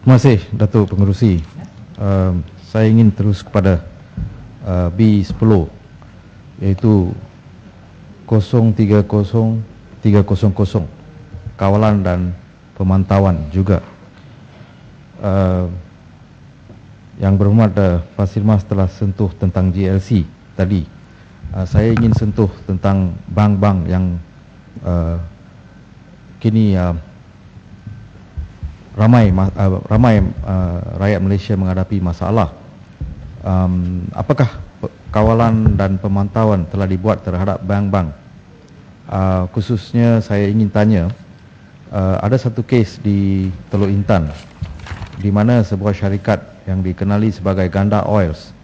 Terima kasih Datuk Pengerusi. Saya ingin terus kepada B10 iaitu 030300 kawalan dan pemantauan juga. Yang berhormat Pasir Mas telah sentuh tentang GLC tadi. Saya ingin sentuh tentang bank-bank yang kini ramai rakyat Malaysia menghadapi masalah. Apakah kawalan dan pemantauan telah dibuat terhadap bank-bank? Khususnya saya ingin tanya, ada satu kes di Teluk Intan di mana sebuah syarikat yang dikenali sebagai Ganda Oils,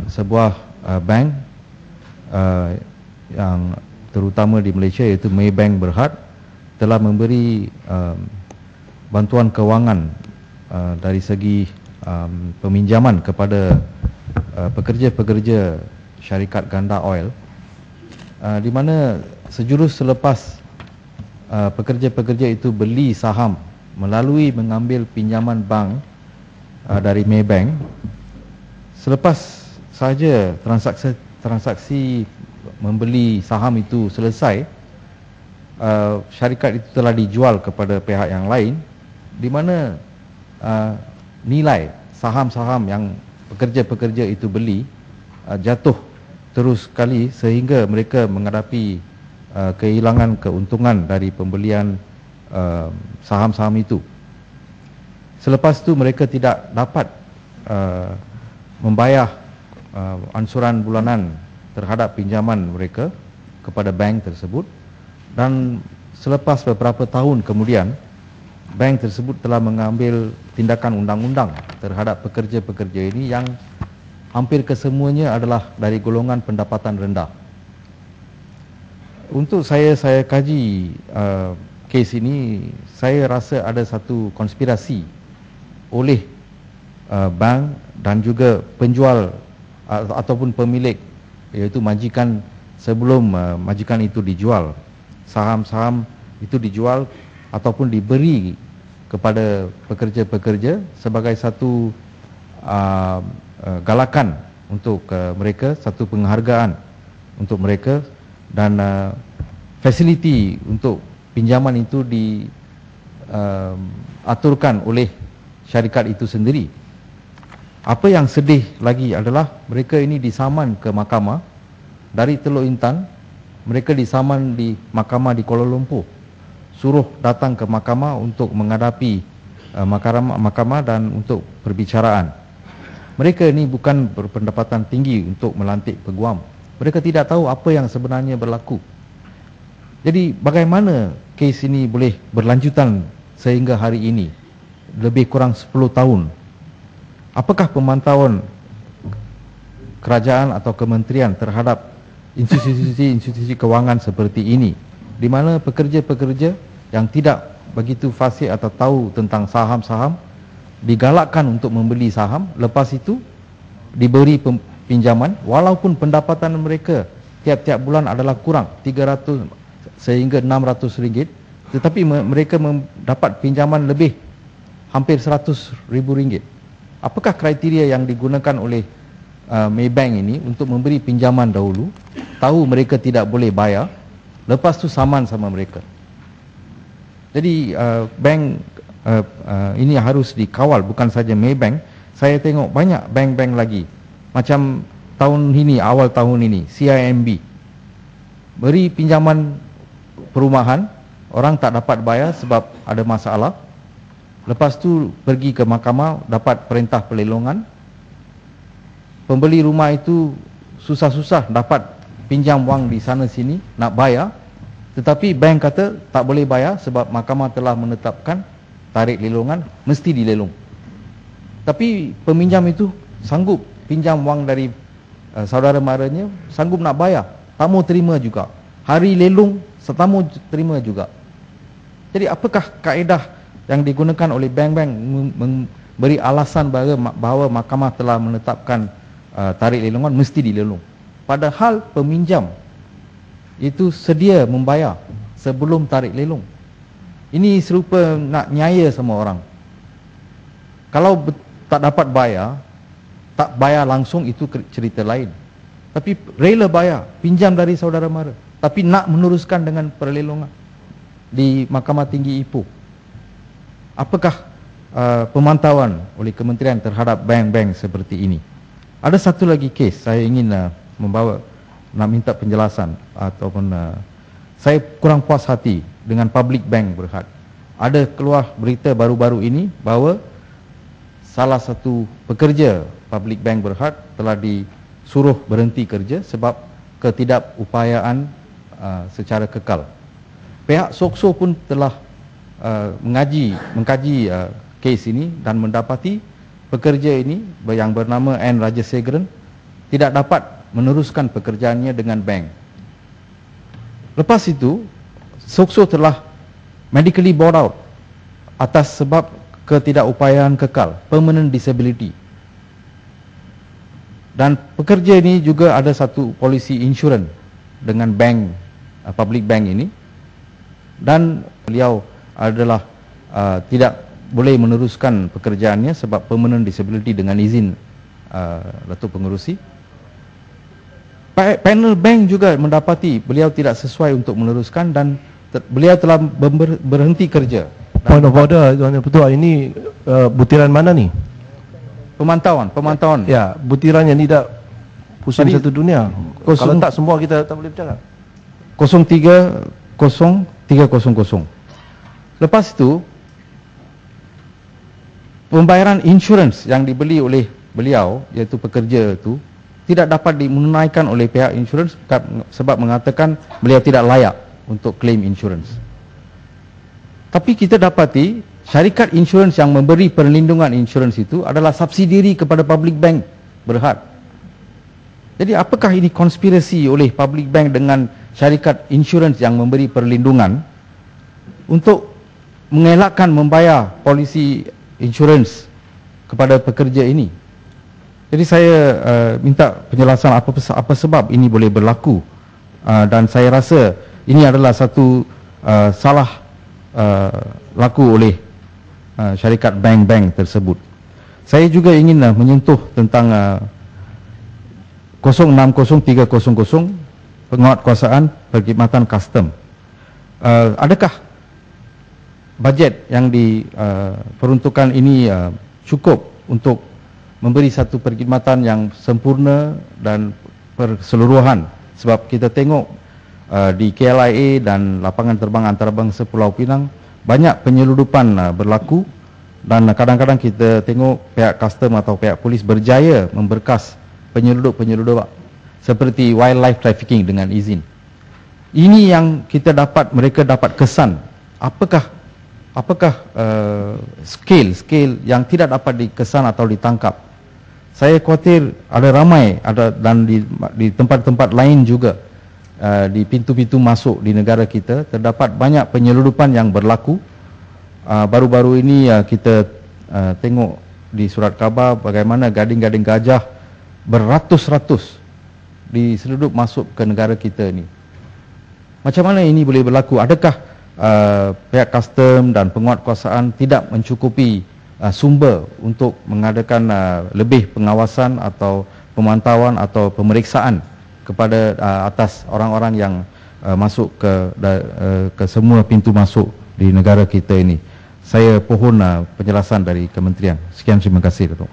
sebuah bank yang terutama di Malaysia iaitu Maybank Berhad telah memberi bantuan kewangan dari segi peminjaman kepada pekerja-pekerja syarikat Ganda Oil, di mana sejurus selepas pekerja-pekerja itu beli saham melalui mengambil pinjaman bank dari Maybank. Selepas saja transaksi membeli saham itu selesai, syarikat itu telah dijual kepada pihak yang lain, di mana nilai saham-saham yang pekerja-pekerja itu beli jatuh terus sekali sehingga mereka menghadapi kehilangan keuntungan dari pembelian saham-saham itu. Selepas itu mereka tidak dapat membayar ansuran bulanan terhadap pinjaman mereka kepada bank tersebut, dan selepas beberapa tahun kemudian bank tersebut telah mengambil tindakan undang-undang terhadap pekerja-pekerja ini yang hampir kesemuanya adalah dari golongan pendapatan rendah. Untuk saya kaji kes ini, saya rasa ada satu konspirasi oleh bank dan juga penjual ataupun pemilik, iaitu majikan sebelum majikan itu dijual. Saham-saham itu dijual ataupun diberi kepada pekerja-pekerja sebagai satu galakan untuk mereka, satu penghargaan untuk mereka, dan fasiliti untuk pinjaman itu diaturkan oleh syarikat itu sendiri. Apa yang sedih lagi adalah mereka ini disaman ke mahkamah dari Teluk Intan. Mereka disaman di mahkamah di Kuala Lumpur, suruh datang ke mahkamah untuk menghadapi mahkamah dan untuk perbicaraan. Mereka ini bukan berpendapatan tinggi untuk melantik peguam. Mereka tidak tahu apa yang sebenarnya berlaku. Jadi bagaimana kes ini boleh berlanjutan sehingga hari ini, lebih kurang 10 tahun? Apakah pemantauan kerajaan atau kementerian terhadap institusi kewangan seperti ini, di mana pekerja-pekerja yang tidak begitu fasih atau tahu tentang saham-saham digalakkan untuk membeli saham, lepas itu diberi pinjaman walaupun pendapatan mereka tiap-tiap bulan adalah kurang 300 sehingga 600 ringgit, tetapi mereka mendapat pinjaman lebih hampir 100 ribu ringgit. Apakah kriteria yang digunakan oleh Maybank ini untuk memberi pinjaman dahulu, tahu mereka tidak boleh bayar, lepas tu saman sama mereka? Jadi bank ini harus dikawal, bukan saja Maybank. Saya tengok banyak bank-bank lagi, macam tahun ini, awal tahun ini CIMB beri pinjaman perumahan, orang tak dapat bayar sebab ada masalah. Lepas tu pergi ke mahkamah, dapat perintah pelelongan. Pembeli rumah itu susah-susah dapat pinjam wang di sana sini nak bayar, tetapi bank kata tak boleh bayar sebab mahkamah telah menetapkan tarik lelongan mesti dilelong. Tapi peminjam itu sanggup pinjam wang dari saudara maranya, sanggup nak bayar, tak mau terima juga. Hari lelong tak mau terima juga. Jadi apakah kaedah yang digunakan oleh bank-bank memberi alasan bahawa mahkamah telah menetapkan tarik lelongan mesti dilelong, padahal peminjam itu sedia membayar sebelum tarik lelong? Ini serupa nak nyaya sama orang. Kalau tak dapat bayar, tak bayar langsung itu cerita lain. Tapi rela bayar, pinjam dari saudara mara, tapi nak meneruskan dengan perlelongan di Mahkamah Tinggi Ipoh. Apakah pemantauan oleh kementerian terhadap bank-bank seperti ini? Ada satu lagi kes saya ingin nak minta penjelasan ataupun saya kurang puas hati dengan Public Bank Berhad. Ada keluar berita baru-baru ini bahawa salah satu pekerja Public Bank Berhad telah disuruh berhenti kerja sebab ketidakupayaan secara kekal. Pihak SOKSO pun telah mengkaji kes ini dan mendapati pekerja ini yang bernama N. Rajasegran tidak dapat meneruskan pekerjaannya dengan bank. Lepas itu, SOKSO telah medically bought out atas sebab ketidakupayaan kekal, permanent disability. Dan pekerja ini juga ada satu polisi insurans dengan bank, public bank ini, dan beliau adalah tidak boleh meneruskan pekerjaannya sebab permanent disability dengan izin Datuk Pengerusi. Panel bank juga mendapati beliau tidak sesuai untuk meneruskan dan beliau telah berhenti kerja. Point of order, Tuan Ketua, ini butiran mana ni? Pemantauan. Ya, butiran yang tidak pusing Tadi, satu dunia. Kalau tak semua kita tak boleh bercakap. 030300. Lepas itu, pembayaran insurans yang dibeli oleh beliau, iaitu pekerja itu, tidak dapat dimenunaikan oleh pihak insurans sebab mengatakan beliau tidak layak untuk claim insurans. Tapi kita dapati syarikat insurans yang memberi perlindungan insurans itu adalah subsidiary kepada Public Bank Berhad. Jadi apakah ini konspirasi oleh Public Bank dengan syarikat insurans yang memberi perlindungan untuk mengelakkan membayar polisi insurans kepada pekerja ini? Jadi saya minta penjelasan apa sebab ini boleh berlaku, dan saya rasa ini adalah satu salah laku oleh syarikat bank-bank tersebut. Saya juga ingin menyentuh tentang 060300 penguatkuasaan perkhidmatan custom. Adakah bajet yang diperuntukkan ini cukup untuk memberi satu perkhidmatan yang sempurna dan perseluruhan? Sebab kita tengok di KLIA dan lapangan terbang antarabangsa Pulau Pinang banyak penyeludupan berlaku, dan kadang-kadang kita tengok pihak custom atau pihak polis berjaya memberkas penyeludup seperti wildlife trafficking dengan izin. Ini yang kita mereka dapat kesan apakah scale yang tidak dapat dikesan atau ditangkap. Saya khawatir ada ramai dan di tempat-tempat lain juga, di pintu-pintu masuk di negara kita terdapat banyak penyeludupan yang berlaku. Baru-baru ini kita tengok di surat khabar bagaimana gading-gading gajah beratus-ratus diseludup masuk ke negara kita ni. Macam mana ini boleh berlaku? Adakah pihak custom dan penguatkuasaan tidak mencukupi sumber untuk mengadakan lebih pengawasan atau pemantauan atau pemeriksaan kepada atas orang-orang yang masuk ke semua pintu masuk di negara kita ini? Saya pohon penjelasan dari kementerian. Sekian, terima kasih, Datuk.